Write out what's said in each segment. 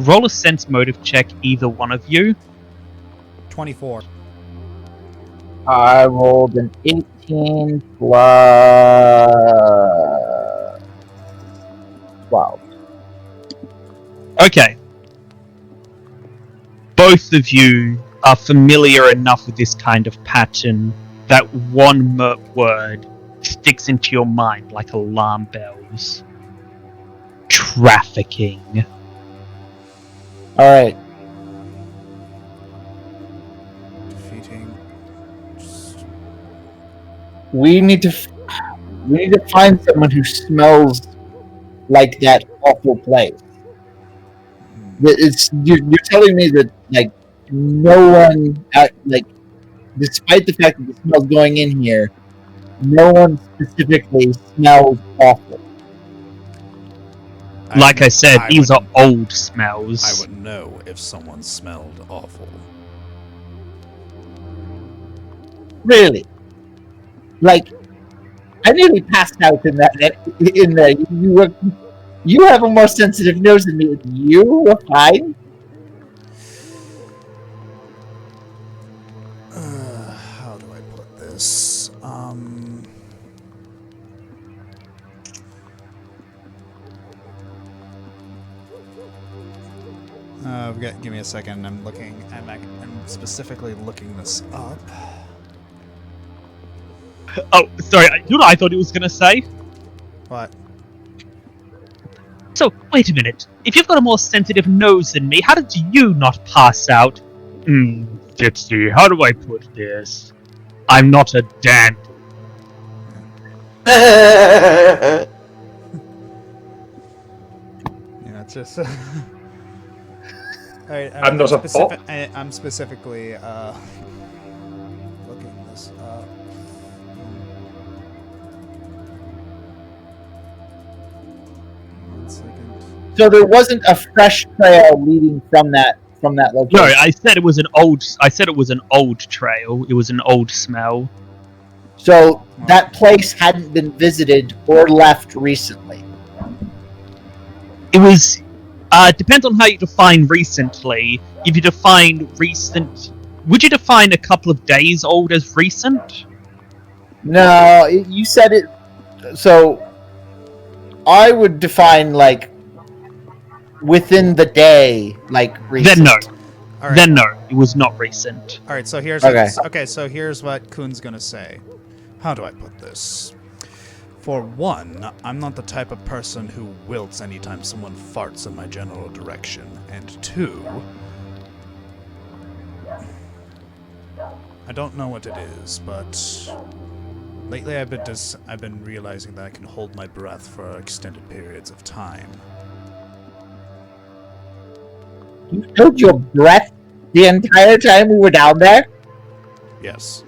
roll a sense motive check, either one of you. 24. I rolled an 18 plus 12. Okay. Both of you are familiar enough with this kind of pattern that one word sticks into your mind like alarm bells. Trafficking. Alright. Defeating. We need to find someone who smells like that awful place. You're telling me that like no one despite the fact that the smell's going in here, no one specifically smells awful. Like I said, these are old smells. I would know if someone smelled awful. Really? Like, I nearly passed out in that. You have a more sensitive nose than me. You were fine. How do I put this? Give me a second. I'm specifically looking this up. Oh, sorry. You know what I thought it was going to say? What? So, wait a minute. If you've got a more sensitive nose than me, how did you not pass out? Let's see. How do I put this? I'm not a dandy. Yeah, it's just. Alright, I'm not a pop. I'm specifically looking this up. One second. So there wasn't a fresh trail leading from that location. No, I said it was an old trail. It was an old smell. So that place hadn't been visited or left recently. It was depends on how you define recently. If you define recent, would you define a couple of days old as recent? No, you said it. So I would define like within the day, like recent. Then no. Right. Then no, it was not recent. All right, so here's so here's what Kuhn's gonna say. How do I put this? For one, I'm not the type of person who wilts anytime someone farts in my general direction, and two, I don't know what it is, but lately I've been realizing that I can hold my breath for extended periods of time. You held your breath the entire time we were down there? Yes.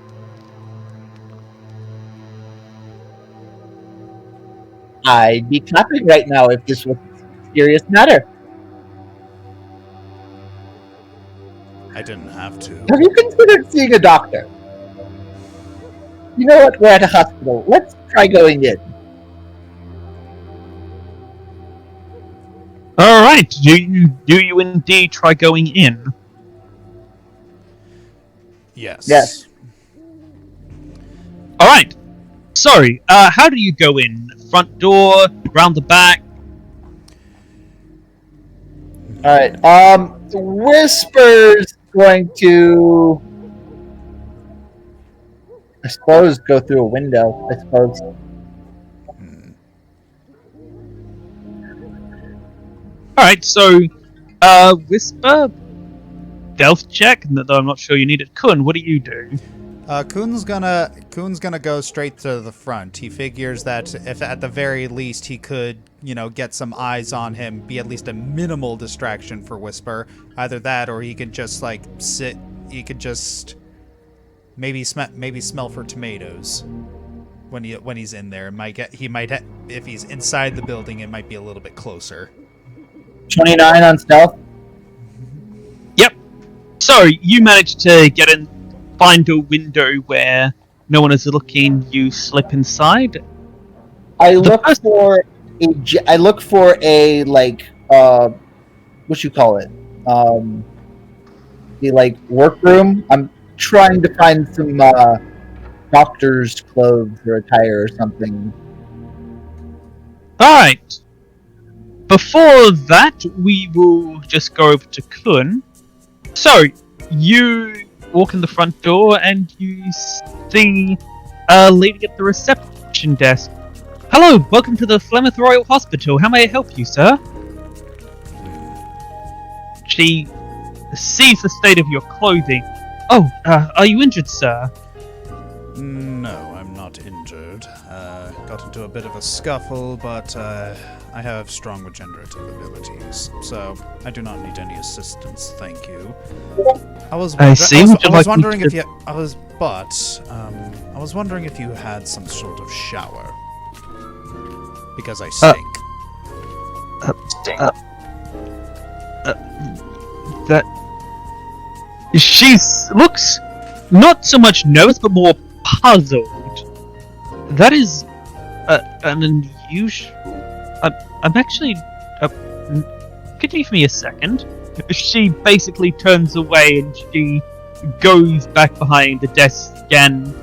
I'd be clapping right now if this was a serious matter. I didn't have to. Have you considered seeing a doctor? You know what? We're at a hospital. Let's try going in. All right. Do you indeed try going in? Yes. Yes. All right. Sorry. How do you go in? Front door, round the back. All right. Whisper's going to, I suppose, go through a window. I suppose. All right. So, Whisper, stealth check. Though I'm not sure you need it. Kun, what do you do? Kuhn's gonna go straight to the front. He figures that if at the very least he could, get some eyes on him, be at least a minimal distraction for Whisper. Either that, or he could just sit. He could just maybe smell for tomatoes when he's in there. If he's inside the building, it might be a little bit closer. 29 on stealth. Yep. So you managed to get in. Find a window where no one is looking. You slip inside. I look for a what you call it? The like workroom. I'm trying to find some doctor's clothes or attire or something. Alright. Before that, we will just go over to Kun. So, you walk in the front door and you see a lady at the reception desk. Hello, welcome to the Flemeth Royal Hospital. How may I help you, sir? She sees the state of your clothing. Oh, are you injured, sir? No, I'm not injured. Got into a bit of a scuffle, but I have strong regenerative abilities, so I do not need any assistance, thank you. I was wondering if you had some sort of shower. Because I stink. That she looks not so much nervous, but more puzzled. That is an unusual. I'm actually. Could you give me a second? She basically turns away and she goes back behind the desk, and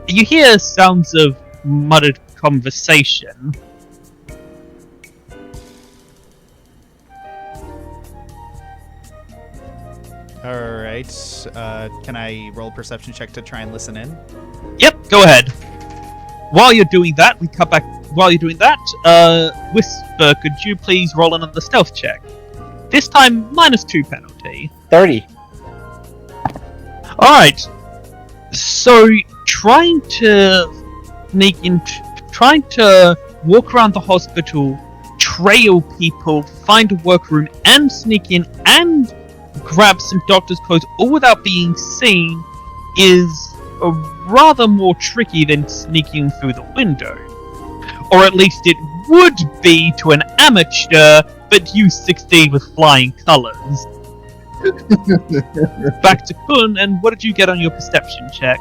you hear sounds of muttered conversation. Alright, can I roll a perception check to try and listen in? Yep, go ahead. While you're doing that, Whisper, could you please roll another stealth check? This time, -2 penalty. 30. Alright. So, trying to walk around the hospital, trail people, find a workroom, and sneak in, and grab some doctor's clothes, all without being seen, is rather more tricky than sneaking through the window. Or at least it would be to an amateur, but you succeed with flying colours. Back to Kun, and what did you get on your perception check?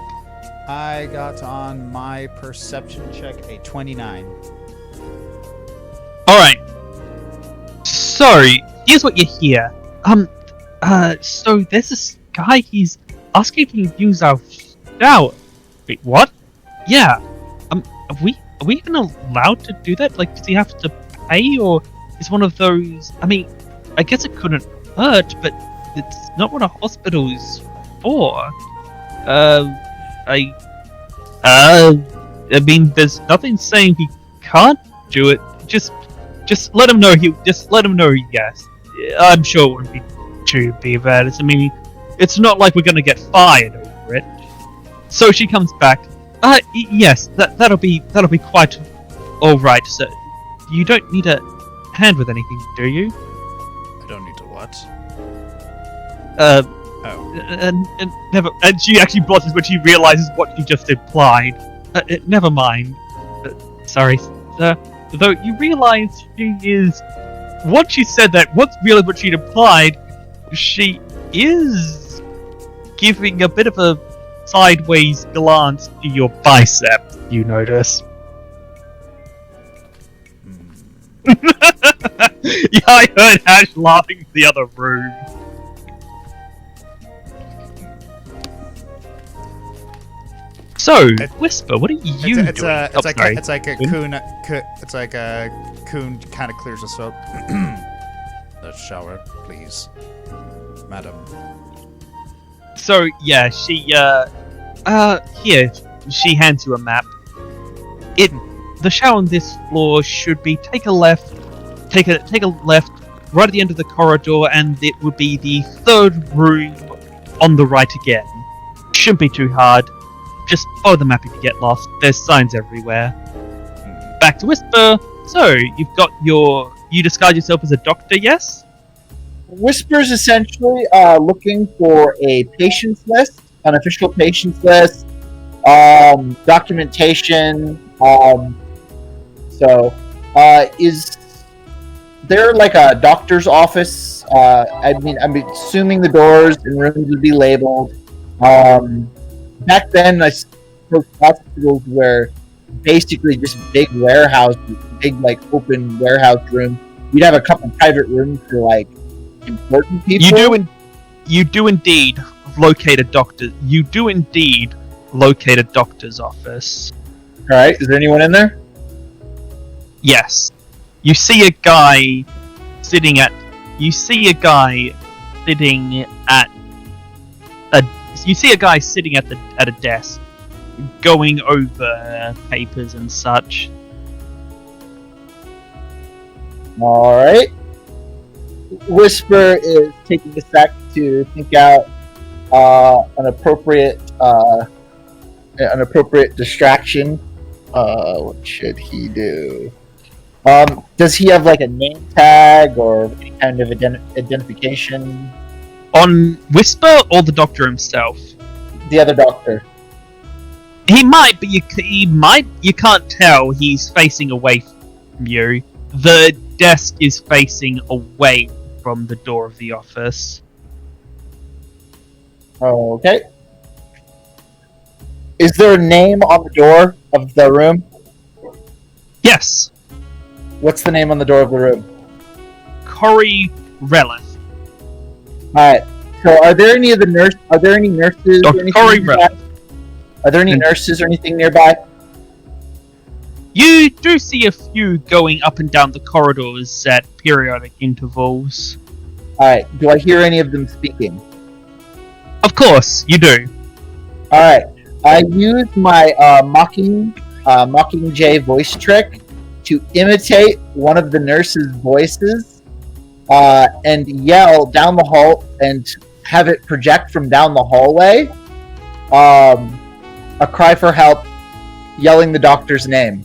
I got on my perception check a 29. Alright. So, here's what you hear. So there's this guy, he's asking if you can use our shower. Wait, what? Yeah. Are we even allowed to do that? Like, does he have to pay, or is one of those... I mean, I guess it couldn't hurt, but it's not what a hospital is for. I mean, there's nothing saying he can't do it. Just let him know yes. I'm sure it wouldn't be too bad. I mean, it's not like we're gonna get fired over it. So she comes back. Yes, that'll be quite all right, sir. You don't need a hand with anything, do you? I don't need to what? And she actually blushes when she realizes what she just implied. Never mind. Sorry, sir. Though you realize she is. Once she said that, once realized what she'd implied, she is giving a bit of a sideways glance to your bicep, you notice. Yeah, I heard Ash laughing in the other room. So, Whisper, what are you doing? It's like a Coon kind of clears his throat. The shower, please, madam. So yeah, she here she hands you a map. The shower on this floor should be take a left right at the end of the corridor, and it would be the third room on the right again. Shouldn't be too hard. Just follow the map if you get lost. There's signs everywhere. Back to Whisper. So, you disguise yourself as a doctor, yes? Whisper's essentially looking for a patients list, an official patients list, documentation. Is there like a doctor's office? I'm assuming the doors and rooms would be labeled. Back then, I suppose hospitals were basically just big warehouses, big like open warehouse rooms. You'd have a couple private rooms for like important people. You do indeed locate a doctor. You do indeed locate a doctor's office. All right. Is there anyone in there? Yes. You see a guy sitting at. You see a guy sitting at a. You see a guy sitting at a desk, going over papers and such. All right. Whisper is taking a sec to think out an appropriate distraction. What should he do? Does he have like a name tag or any kind of identification? On Whisper or the doctor himself? The other doctor. He might, but you can't tell. He's facing away from you. The desk is facing away from the door of the office. Okay. Is there a name on the door of the room? Yes. What's the name on the door of the room? Korim Relith. Alright. So are there any nurses Dr. or anything Korim nearby? Relith. Are there any nurses or anything nearby? You do see a few going up and down the corridors at periodic intervals. Alright. Do I hear any of them speaking? Of course, you do. Alright. I use my Mockingjay voice trick to imitate one of the nurses' voices and yell down the hall and have it project from down the hallway a cry for help, yelling the doctor's name.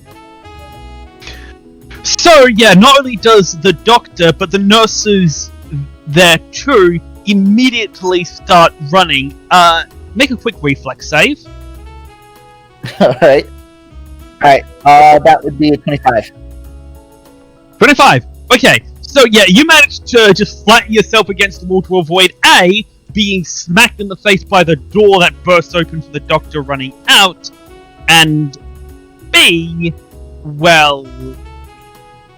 So, yeah, not only does the doctor, but the nurses there too immediately start running. Make a quick reflex save. Alright. Alright, that would be a 25. 25. Okay, so yeah, you managed to just flatten yourself against the wall to avoid A, being smacked in the face by the door that bursts open for the doctor running out, and B, well,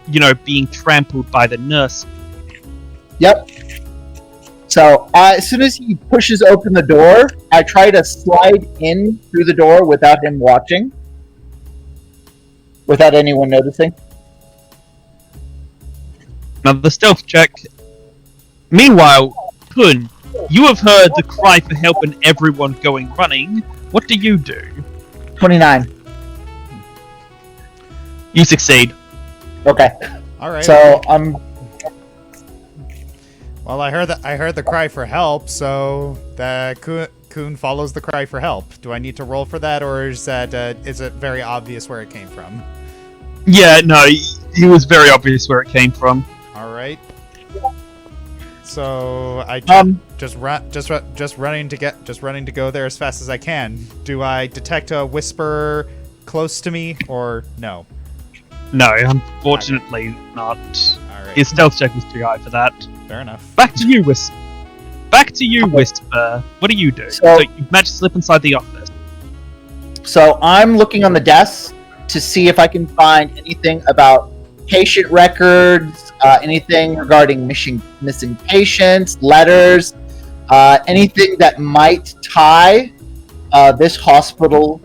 you know, being trampled by the nurse. Yep. So, as soon as he pushes open the door, I try to slide in through the door without him watching. Without anyone noticing. Another stealth check. Meanwhile, Kun, you have heard the cry for help and everyone going running. What do you do? 29. You succeed. Okay. All right. So, Well, I heard the cry for help, so the Kun follows the cry for help. Do I need to roll for that, or is it very obvious where it came from? Yeah, no, it was very obvious where it came from. All right. So I just running to go there as fast as I can. Do I detect a whisper close to me, or no? No, unfortunately not. All right. His stealth check was too high for that. Fair enough. Back to you, Whisper. What do you do? So you managed to slip inside the office. So I'm looking on the desk to see if I can find anything about patient records, anything regarding missing patients, letters, anything that might tie this hospital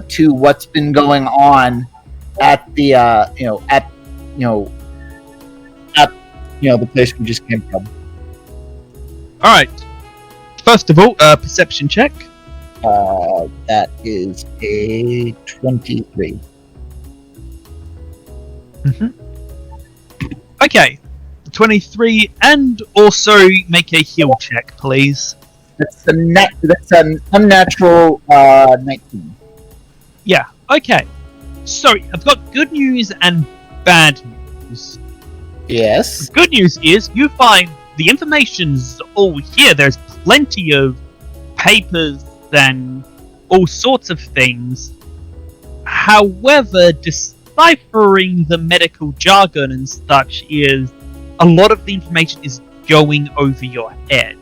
to what's been going on at the the place we just came from. All right. First of all, perception check. That is a 23. Okay, 23, and also make a heal check, please. That's an unnatural 19. Yeah. Okay. So I've got good news and bad news. Yes. The good news is you find the information's all here. There's plenty of papers and all sorts of things. However, deciphering the medical jargon and such is a lot of the information is going over your head.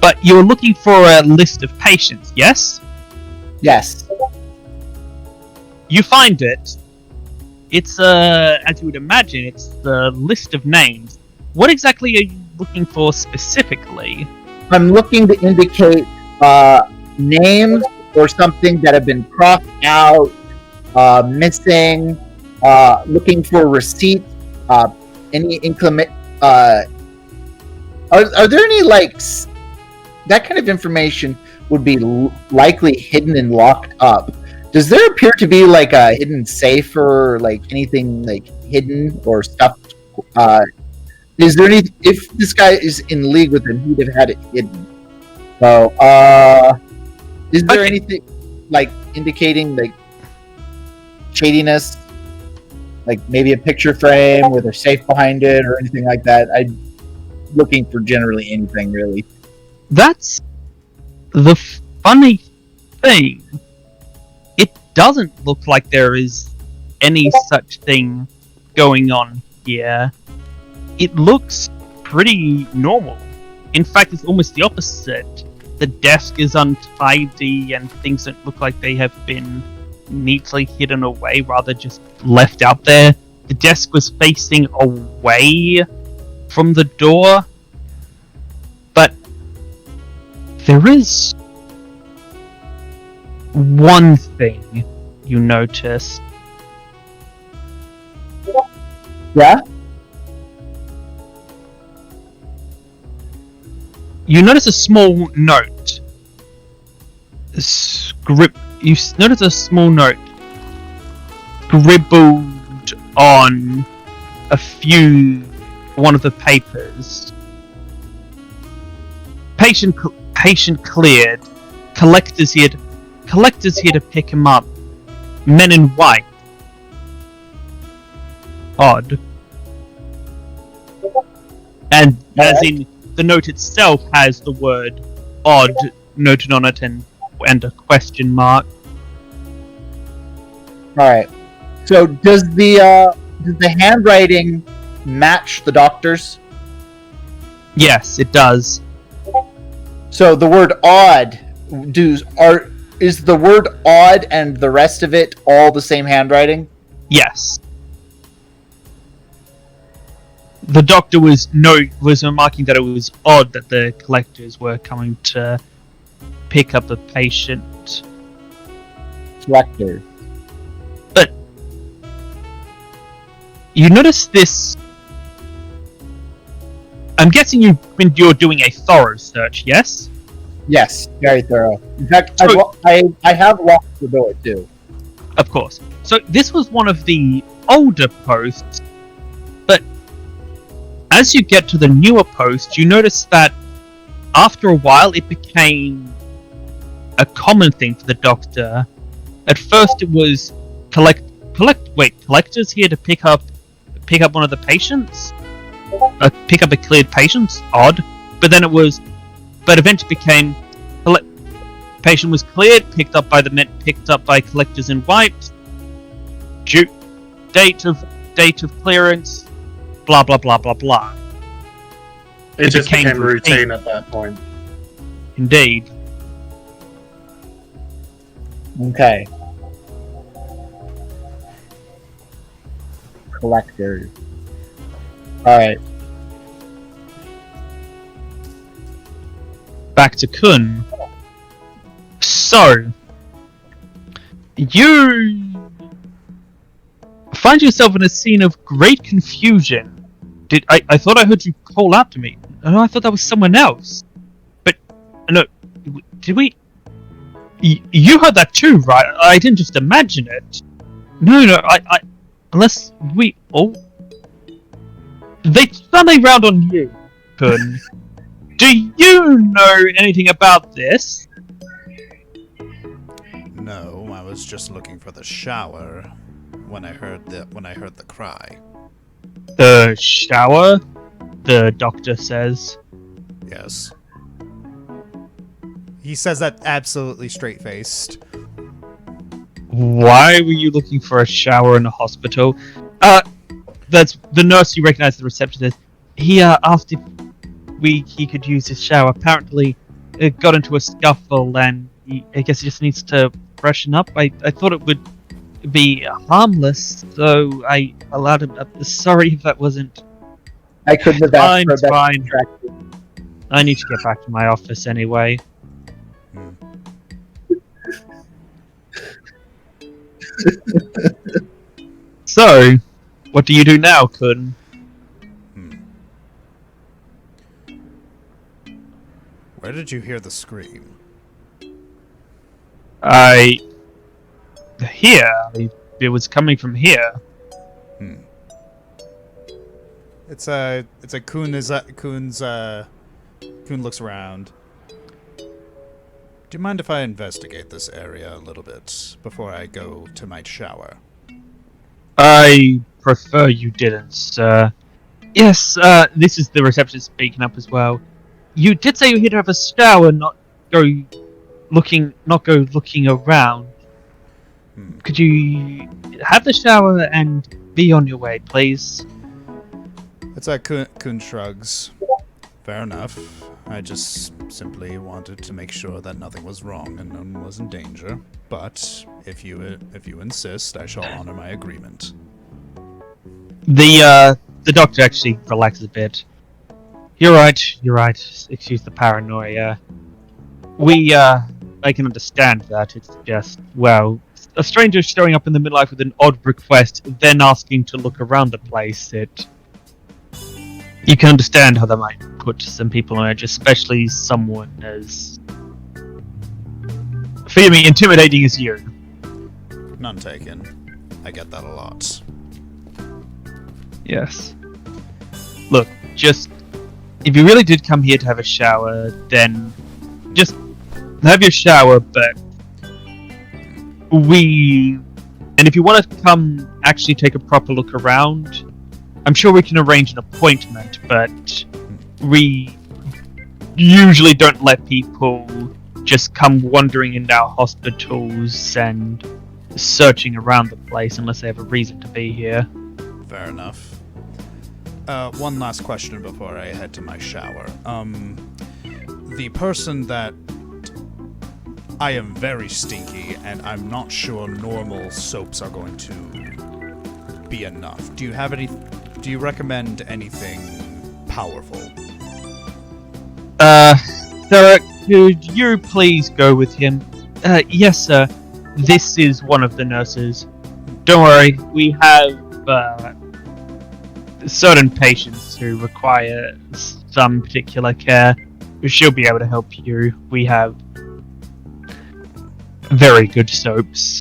But you're looking for a list of patients, yes? Yes. You find it. It's as you would imagine, it's the list of names. What exactly are you looking for specifically? I'm looking to indicate names or something that have been crossed out, missing, looking for receipts, any inclement. Are there any, like, that kind of information would be likely hidden and locked up? Does there appear to be, like, a hidden safe or, like, anything, like, hidden or stuffed? Is there any? If this guy is in league with him, he'd have had it hidden. So, is there anything, like, indicating, like, shadiness? Like, maybe a picture frame with a safe behind it or anything like that? I'm looking for generally anything, really. That's the funny thing. It doesn't look like there is any such thing going on here. It looks pretty normal. In fact, it's almost the opposite. The desk is untidy and things don't look like they have been neatly hidden away, rather just left out there. The desk was facing away from the door. But there is one thing you notice. Yeah? You notice a small note. You notice a small note scribbled on one of the papers. Patient cleared. Collectors here to pick him up. Men in white. Odd. And as in, the note itself has the word odd noted on it and a question mark. Alright. So does the handwriting match the doctor's? Yes, it does. So the word odd is the word odd and the rest of it all the same handwriting? Yes. The doctor was remarking that it was odd that the collectors were coming to pick up the patient. Collector. But you notice this. I'm guessing you're doing a thorough search, yes? Yes, very thorough. In fact, So, I have locked the door too. Of course. So this was one of the older posts, but as you get to the newer post, you notice that after a while it became a common thing for the doctor. At first it was collectors here to pick up one of the patients? Pick up a cleared patient? Odd. But eventually became patient was cleared, picked up by collectors in white. Date of clearance, blah blah blah blah blah. It just became routine at that point. Indeed. Okay. Collectors. Alright. Back to Kun. So, you find yourself in a scene of great confusion. I thought I heard you call out to me. Oh, I thought that was someone else. But no, did we? You heard that too, right? I didn't just imagine it. No, I unless we all. They turned around on you, Kun. Do you know anything about this? No, I was just looking for the shower when I heard the cry. The shower? The doctor says. Yes. He says that absolutely straight-faced. Why were you looking for a shower in a hospital? That's the nurse you recognize, the receptionist. He asked if he could use his shower. Apparently, it got into a scuffle, and I guess he just needs to freshen up. I thought it would be harmless, so I allowed him. Sorry if that wasn't I couldn't have asked for a better Fine. contractor. I need to get back to my office anyway. So, what do you do now, Kun? Where did you hear the scream? It was coming from here. It's a Kun Kun looks around. Do you mind if I investigate this area a little bit before I go to my shower? I prefer you didn't, sir. Yes, this is the receptionist speaking up as well. You did say you were here to have a shower, not go looking around. Could you have the shower and be on your way, please? It's a Kun shrugs. Fair enough. I just simply wanted to make sure that nothing was wrong and no one was in danger. But if you insist, I shall honor my agreement. The doctor actually relaxes a bit. You're right. Excuse the paranoia. I can understand that. It's just, well, a stranger showing up in the midlife with an odd request, then asking to look around the place. You can understand how that might put some people on edge, especially someone as, forgive me, intimidating as you. None taken. I get that a lot. Yes. Look, just, if you really did come here to have a shower, then just have your shower, but and if you want to come actually take a proper look around, I'm sure we can arrange an appointment, but we usually don't let people just come wandering into our hospitals and searching around the place unless they have a reason to be here. Fair enough. One last question before I head to my shower. The person that... I am very stinky, and I'm not sure normal soaps are going to be enough. Do you recommend anything powerful? Sir, could you please go with him? Yes, sir. This is one of the nurses. Don't worry, we have, certain patients who require some particular care. She'll be able to help you. We have very good soaps.